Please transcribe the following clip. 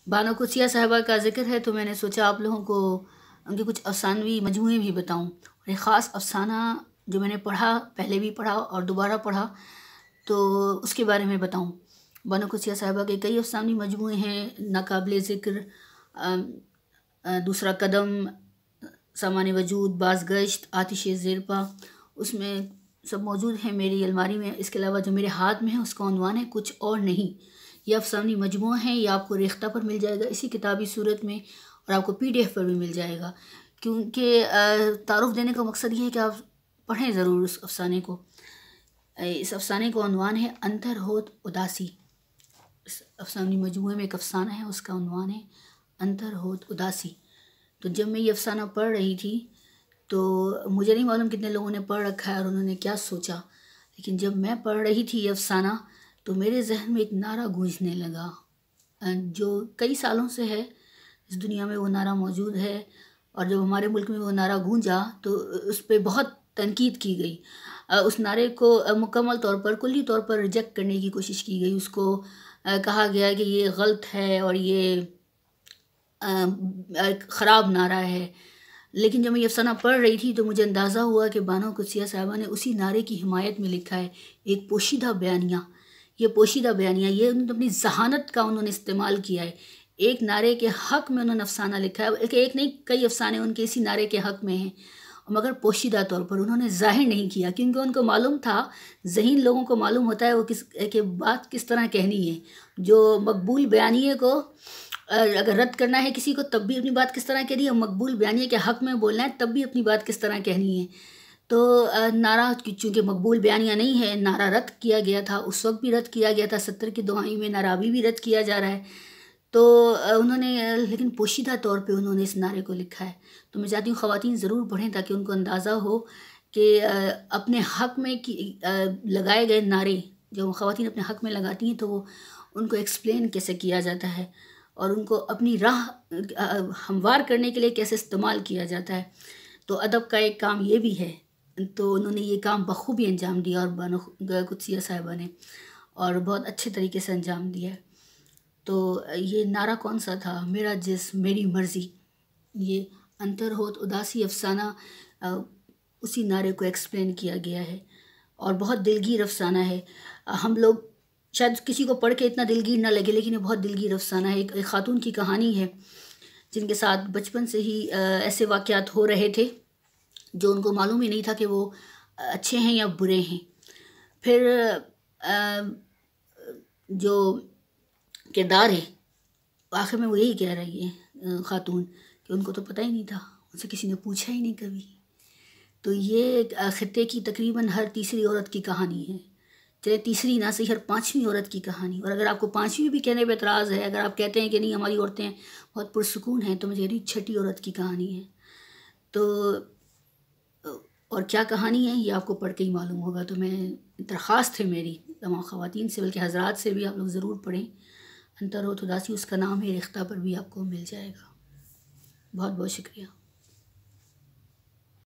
बानो कुसिया साहिबा का ज़िक्र है तो मैंने सोचा आप लोगों को उनके कुछ अफ़सानवी मजमूए भी बताऊं। और एक ख़ास अफ़साना जो मैंने पढ़ा, पहले भी पढ़ा और दोबारा पढ़ा, तो उसके बारे में बताऊं। बानो कुसिया साहिबा के कई अफ़सानवी मजमूए हैं, नाकाबिले ज़िक्र, दूसरा कदम, सामान वजूद, बाज़गश्त, आतिश ज़ेरपा, उसमें सब मौजूद हैं मेरी अलमारी में। इसके अलावा जो मेरे हाथ में है उसका उन्वान है कुछ और नहीं। ये अफ़सानी मजमूआ है, ये आपको रेख्ता पर मिल जाएगा इसी किताबी सूरत में, और आपको PDF पर भी मिल जाएगा। क्योंकि तारुफ देने का मकसद ये है कि आप पढ़ें ज़रूर उस अफ़साने को। इस अफ़साने का उन्वान है अंतर होत उदासी। इस अफ़सानी मजमूए में एक अफ़साना है, उसका उन्वान है अंतर होत उदासी। तो जब मैं ये अफ़साना पढ़ रही थी तो मुझे नहीं मालूम कितने लोगों ने पढ़ रखा है और उन्होंने क्या सोचा, लेकिन जब मैं पढ़ रही थी ये अफ़साना तो मेरे जहन में एक नारा गूंजने लगा, जो कई सालों से है इस दुनिया में, वो नारा मौजूद है। और जब हमारे मुल्क में वो नारा गूंजा तो उस पर बहुत तनकीद की गई। उस नारे को मुकम्मल तौर पर, कुल्ली तौर पर रिजेक्ट करने की कोशिश की गई। उसको कहा गया कि ये गलत है और ये ख़राब नारा है। लेकिन जब मैं ये अफ़साना पढ़ रही थी तो मुझे अंदाज़ा हुआ कि बानो कुसिया साहिबा ने उसी नारे की हिमायत में लिखा है एक पोशीदा बयानिया। ये पोशीदा बयानिया, ये उन्होंने अपनी ज़हानत का उन्होंने इस्तेमाल किया है। एक नारे के हक़ में उन्होंने अफ़साना लिखा है, एक नहीं कई अफ़साने उनके इसी नारे के हक़ में हैं, मगर पोशीदा तौर पर उन्होंने ज़ाहिर नहीं किया, क्योंकि उनको मालूम था, ज़हीन लोगों को मालूम होता है वो कि बात किस तरह कहनी है। जो मकबूल बयानिए को अगर रद्द करना है किसी को तब भी अपनी बात किस तरह कहनी है, मकबूल बयानिए के हक़ में बोलना है तब भी अपनी बात किस तरह कहनी है। तो नारा चूँकि मकबूल बयानिया नहीं है, नारा रद्द किया गया था, उस वक्त भी रद्द किया गया था, 70 की दुहाई में नारा अभी भी रद्द किया जा रहा है। तो उन्होंने लेकिन पोशीदा तौर पे उन्होंने इस नारे को लिखा है। तो मैं चाहती हूँ ख़वातीन ज़रूर पढ़ें ताकि उनको अंदाज़ा हो कि अपने हक़ में लगाए गए नारे जो ख़वातीन अपने हक़ में लगाती हैं तो वो उनको एक्सप्लेन कैसे किया जाता है और उनको अपनी राह हमवार करने के लिए कैसे इस्तेमाल किया जाता है। तो अदब का एक काम ये भी है। तो उन्होंने ये काम बखूबी अंजाम दिया और बानो कुसिया साहिबा ने, और बहुत अच्छे तरीके से अंजाम दिया है। तो ये नारा कौन सा था, मेरा जिस्म मेरी मर्ज़ी, ये अंतर होत उदासी अफ़साना, उसी नारे को एक्सप्लेन किया गया है और बहुत दिलगीर अफ़साना है। हम लोग शायद किसी को पढ़ के इतना दिलगीर ना लगे, लेकिन ये बहुत दिलगीर अफ़साना है। एक ख़ातून की कहानी है जिनके साथ बचपन से ही ऐसे वाक़यात हो रहे थे जो उनको मालूम ही नहीं था कि वो अच्छे हैं या बुरे हैं। फिर जो किरदार है आखिर में वो यही कह रही है ख़ातून कि उनको तो पता ही नहीं था, उनसे किसी ने पूछा ही नहीं कभी। तो ये ख़ित्ते की तकरीबन हर तीसरी औरत की कहानी है, चाहे तीसरी ना सही हर पाँचवीं औरत की कहानी। और अगर आपको पाँचवीं भी कहने पर एतराज़ है, अगर आप कहते हैं कि नहीं हमारी औरतें बहुत पुरसुकून हैं, तो मैं कह रही छठी औरत की कहानी है। तो और क्या कहानी है ये आपको पढ़ के ही मालूम होगा। तो मैं दरख्वास्त है मेरी तमाम ख़वातीन से, बल्कि हज़रात से भी, आप लोग ज़रूर पढ़ें अंतर होत उदासी। उसका नाम है, रिख्ता पर भी आपको मिल जाएगा। बहुत बहुत शुक्रिया।